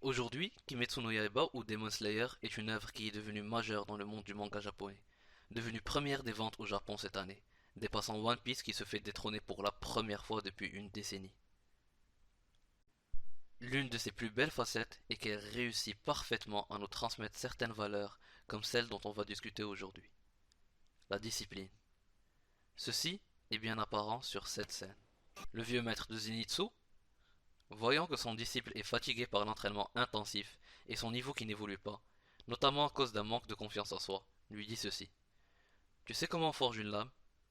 Aujourd'hui, Kimetsu no Yaiba ou Demon Slayer est une œuvre qui est devenue majeure dans le monde du manga japonais, devenue première des ventes au Japon cette année, dépassant One Piece qui se fait détrôner pour la première fois depuis une décennie. L'une de ses plus belles facettes est qu'elle réussit parfaitement à nous transmettre certaines valeurs comme celles dont on va discuter aujourd'hui. La discipline. Ceci est bien apparent sur cette scène. Le vieux maître de Zenitsu, voyant que son disciple est fatigué par l'entraînement intensif et son niveau qui n'évolue pas, notamment à cause d'un manque de confiance en soi, lui dit ceci. Tu sais comment on forge une lame?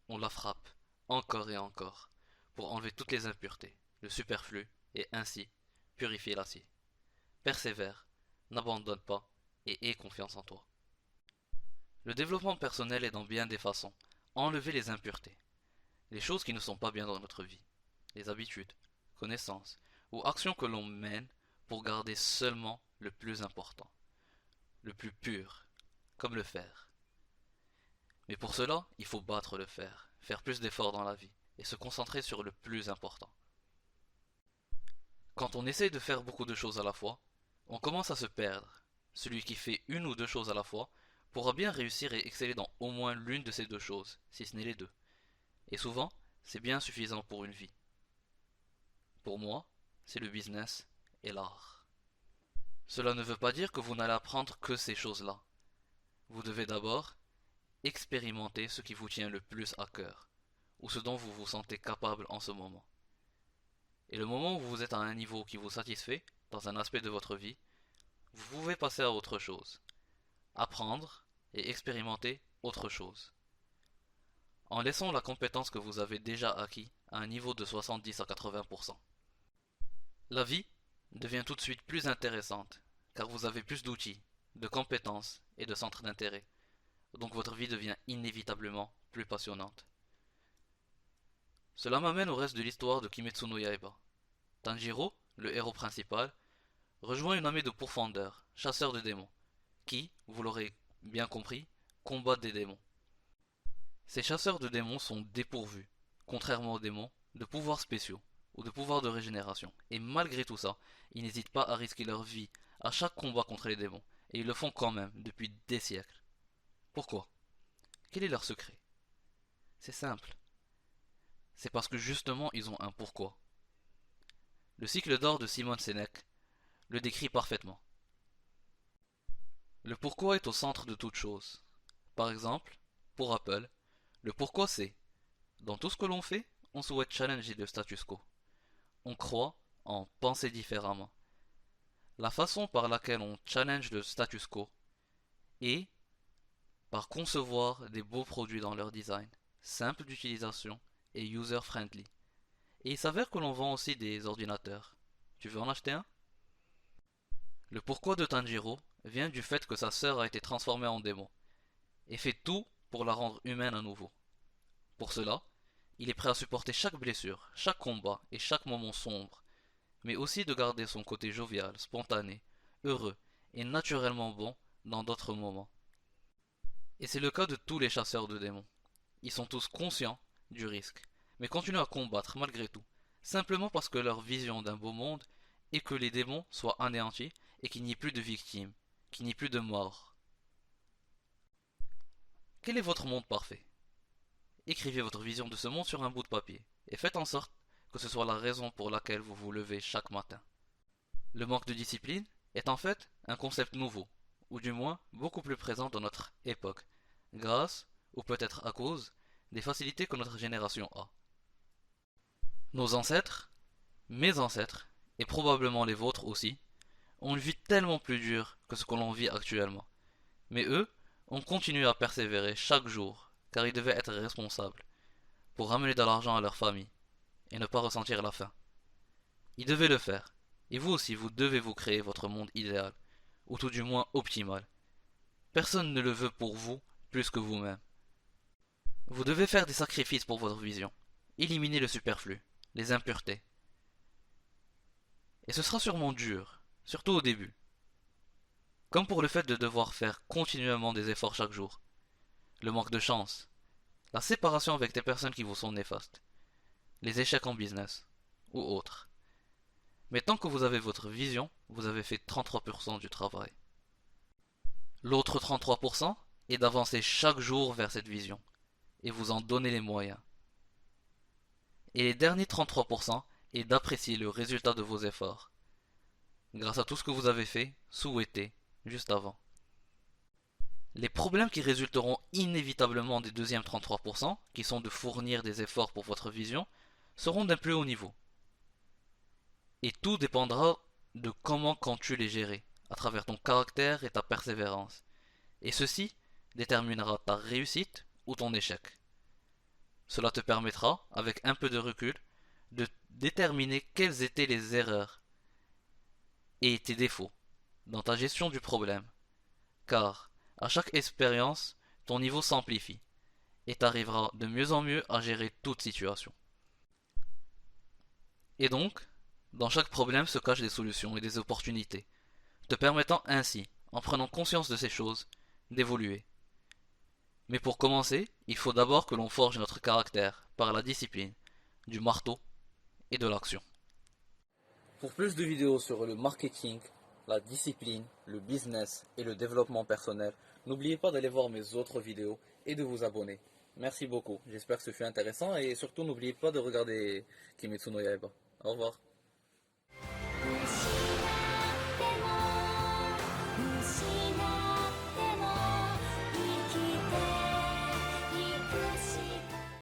On la frappe, encore et encore, pour enlever toutes les impuretés, le superflu, et ainsi purifier l'acier. Persévère, n'abandonne pas, et aie confiance en toi. Le développement personnel est dans bien des façons. Enlever les impuretés, les choses qui ne sont pas bien dans notre vie, les habitudes, connaissances ou actions que l'on mène pour garder seulement le plus important, le plus pur, comme le fer. Mais pour cela, il faut battre le fer, faire plus d'efforts dans la vie et se concentrer sur le plus important. Quand on essaye de faire beaucoup de choses à la fois, on commence à se perdre. Celui qui fait une ou deux choses à la fois pourra bien réussir et exceller dans au moins l'une de ces deux choses, si ce n'est les deux. Et souvent, c'est bien suffisant pour une vie. Pour moi, c'est le business et l'art. Cela ne veut pas dire que vous n'allez apprendre que ces choses-là. Vous devez d'abord expérimenter ce qui vous tient le plus à cœur, ou ce dont vous vous sentez capable en ce moment. Et le moment où vous êtes à un niveau qui vous satisfait, dans un aspect de votre vie, vous pouvez passer à autre chose, apprendre et expérimenter autre chose, en laissant la compétence que vous avez déjà acquis à un niveau de 70 à 80%. La vie devient tout de suite plus intéressante, car vous avez plus d'outils, de compétences et de centres d'intérêt, donc votre vie devient inévitablement plus passionnante. Cela m'amène au reste de l'histoire de Kimetsu no Yaiba. Tanjiro, le héros principal, rejoint une armée de pourfendeurs, chasseurs de démons, qui, vous l'aurez bien compris, combattent des démons. Ces chasseurs de démons sont dépourvus, contrairement aux démons, de pouvoirs spéciaux ou de pouvoirs de régénération, et malgré tout ça, ils n'hésitent pas à risquer leur vie à chaque combat contre les démons, et ils le font quand même depuis des siècles. Pourquoi? Quel est leur secret? C'est simple. C'est parce que justement ils ont un pourquoi. Le cycle d'or de Simon Sinek le décrit parfaitement. Le pourquoi est au centre de toute chose. Par exemple, pour Apple, le pourquoi c'est, dans tout ce que l'on fait, on souhaite challenger le status quo. On croit en penser différemment. La façon par laquelle on challenge le status quo est par concevoir des beaux produits dans leur design, simples d'utilisation et user-friendly. Et il s'avère que l'on vend aussi des ordinateurs. Tu veux en acheter un? Le pourquoi de Tanjiro vient du fait que sa sœur a été transformée en démon, et fait tout pour la rendre humaine à nouveau. Pour cela, il est prêt à supporter chaque blessure, chaque combat et chaque moment sombre, mais aussi de garder son côté jovial, spontané, heureux et naturellement bon dans d'autres moments. Et c'est le cas de tous les chasseurs de démons. Ils sont tous conscients du risque, mais continuent à combattre malgré tout, simplement parce que leur vision d'un beau monde est que les démons soient anéantis et qu'il n'y ait plus de victimes, qu'il n'y ait plus de morts. Quel est votre monde parfait? Écrivez votre vision de ce monde sur un bout de papier, et faites en sorte que ce soit la raison pour laquelle vous vous levez chaque matin. Le manque de discipline est en fait un concept nouveau, ou du moins beaucoup plus présent dans notre époque, grâce, ou peut-être à cause, des facilités que notre génération a. Nos ancêtres, mes ancêtres, et probablement les vôtres aussi, ont une vie tellement plus dure que ce que l'on vit actuellement. Mais eux ont continué à persévérer chaque jour, car ils devaient être responsables, pour ramener de l'argent à leur famille, et ne pas ressentir la faim. Ils devaient le faire, et vous aussi vous devez vous créer votre monde idéal, ou tout du moins optimal. Personne ne le veut pour vous plus que vous-même. Vous devez faire des sacrifices pour votre vision, éliminer le superflu, les impuretés. Et ce sera sûrement dur, surtout au début, comme pour le fait de devoir faire continuellement des efforts chaque jour, le manque de chance, la séparation avec des personnes qui vous sont néfastes, les échecs en business, ou autres. Mais tant que vous avez votre vision, vous avez fait 33% du travail. L'autre 33% est d'avancer chaque jour vers cette vision et vous en donner les moyens. Et les derniers 33% est d'apprécier le résultat de vos efforts, grâce à tout ce que vous avez fait, souhaité, juste avant. Les problèmes qui résulteront inévitablement des deuxièmes 33%, qui sont de fournir des efforts pour votre vision, seront d'un plus haut niveau. Et tout dépendra de comment comptes-tu les gérer, à travers ton caractère et ta persévérance. Et ceci déterminera ta réussite ou ton échec. Cela te permettra, avec un peu de recul, de déterminer quelles étaient les erreurs et tes défauts dans ta gestion du problème. Car, à chaque expérience, ton niveau s'amplifie et t'arriveras de mieux en mieux à gérer toute situation. Et donc, dans chaque problème se cachent des solutions et des opportunités, te permettant ainsi, en prenant conscience de ces choses, d'évoluer. Mais pour commencer, il faut d'abord que l'on forge notre caractère par la discipline, du marteau et de l'action. Pour plus de vidéos sur le marketing, la discipline, le business et le développement personnel, n'oubliez pas d'aller voir mes autres vidéos et de vous abonner. Merci beaucoup, j'espère que ce fut intéressant et surtout n'oubliez pas de regarder Kimetsu no Yaiba. Au revoir.